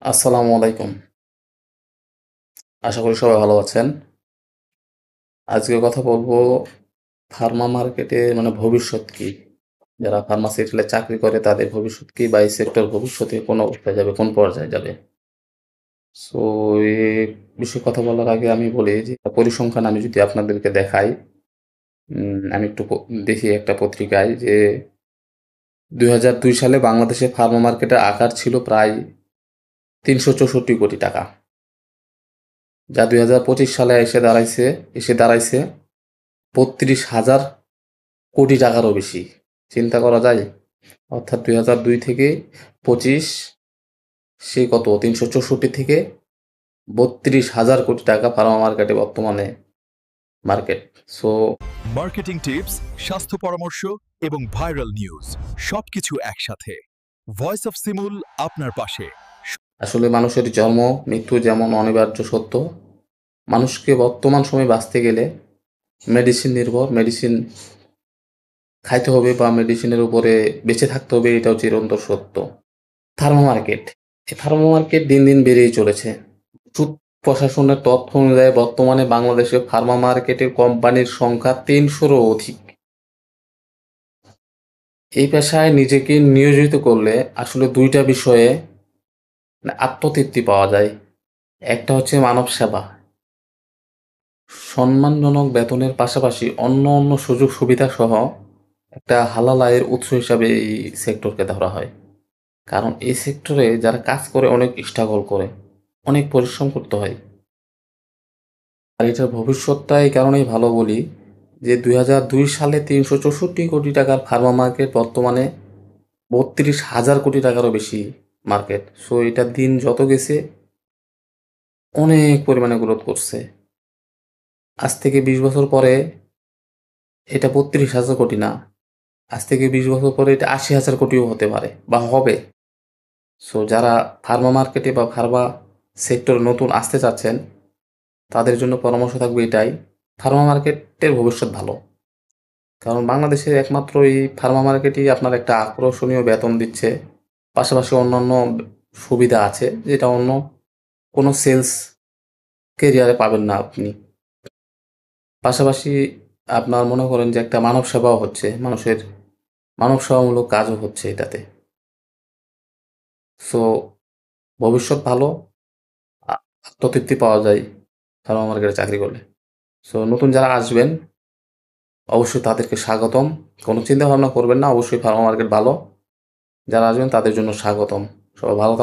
আসসালামু আলাইকুম। আশা করি সবাই ভালো আছেন। আজকে কথা বলবো ফার্মা মার্কেটে ভবিষ্যৎ কি? যারা ফার্মাসিউটিক্যালে চাকরি করে তাদের ভবিষ্যৎ কি? বা এই সেক্টর ভবিষ্যতে কোন অবস্থায় যাবে, কোন পর্যায়ে যাবে? সো এ বিষয়ে কথা বলার আগে আমি বলি যে পরিসংখ্যান আমি যদি আপনাদেরকে দেখাই, আমি একটু দেখি একটা পত্রিকায় যে ২০০২ সালে বাংলাদেশে ফার্মা মার্কেটের আকার ছিল প্রায় ৳৩৬৪ কোটি। যা ২০২৫ সালে এসে দাঁড়াইছে ৩২,০০০ কোটি টাকারও বেশি। চিন্তা করা যায়? অর্থাৎ ২০০২ থেকে ২৫ সে কত ৩৬৪ থেকে ৩২,০০০ কোটি টাকা ফার্মা মার্কেটে বর্তমানে মার্কেট। সো মার্কেটিং টিপস, স্বাস্থ্য পরামর্শ এবং ভাইরাল নিউজ সবকিছু একসাথে। ভয়েস অফ সিমুল আপনার পাশে। আসলে মানুষের জন্ম মৃত্যু যেমন অনিবার্য সত্য, মানুষকে বর্তমান সময়ে বাঁচতে গেলে মেডিসিন খাইতে হবে বা মেডিসিনের উপরে বেঁচে থাকতে হবে, এটাও চিরন্তর সত্য। ফার্মা মার্কেট, এই ফার্মা মার্কেট দিন দিন বেড়েই চলেছে। প্রশাসনের তথ্য অনুযায়ী বর্তমানে বাংলাদেশে ফার্মা মার্কেটের কোম্পানির সংখ্যা ৩০০-রও অধিক। এই পেশায় নিজেকে নিয়োজিত করলে আসলে ২টা বিষয়ে আত্মতৃপ্তি পাওয়া যায়। একটা হচ্ছে মানব সেবা। সম্মানজনক বেতনের পাশাপাশি অন্য সুযোগ সুবিধা সহ একটা হালাল আয়ের উৎস হিসাবে এই সেক্টরকে ধরা হয়। কারণ এই সেক্টরে যারা কাজ করে অনেক স্ট্রাগল করে, অনেক পরিশ্রম করতে হয়। আর এটার ভবিষ্যৎটা এই কারণেই ভালো বলি যে ২০০২ সালে ৳৩৬৪ কোটি ফার্মা মার্কেট বর্তমানে ৩২,০০০ কোটি টাকারও বেশি মার্কেট। সো এটা দিন যত গেছে অনেক পরিমাণে গ্রোথ করছে। আজ থেকে ২০ বছর পরে এটা ৩২,০০০ কোটি না। আজ থেকে ২০ বছর পরে এটা ৮০,০০০ কোটিও হতে পারে বা হবে। সো যারা ফার্মা মার্কেটে বা ফার্মা সেক্টরে নতুন আসতে চাচ্ছেন, তাদের জন্য পরামর্শ থাকবে এটাই, ফার্মা মার্কেটের ভবিষ্যৎ ভালো। কারণ বাংলাদেশের একমাত্র এই ফার্মা মার্কেটই আপনার একটা আকর্ষণীয় বেতন দিচ্ছে। পাশাপাশি অন্যান্য সুবিধা আছে যেটা অন্য কোনো সেলস ক্যারিয়ারে পাবেন না আপনি। পাশাপাশি আপনার মনে করেন যে একটা মানব সেবাও হচ্ছে, মানব সেবামূলক কাজও হচ্ছে এটাতে। সো ভবিষ্যৎ ভালো, আ আত্মতৃপ্তি পাওয়া যায় ফার্মা মার্কেটে চাকরি করলে। সো নতুন যারা আসবেন অবশ্যই তাদেরকে স্বাগতম। কোনো চিন্তা ভাবনা করবেন না, অবশ্যই ফার্মা মার্কেট ভালো। যারা আসবেন তাদের জন্য স্বাগতম। সবাই ভালো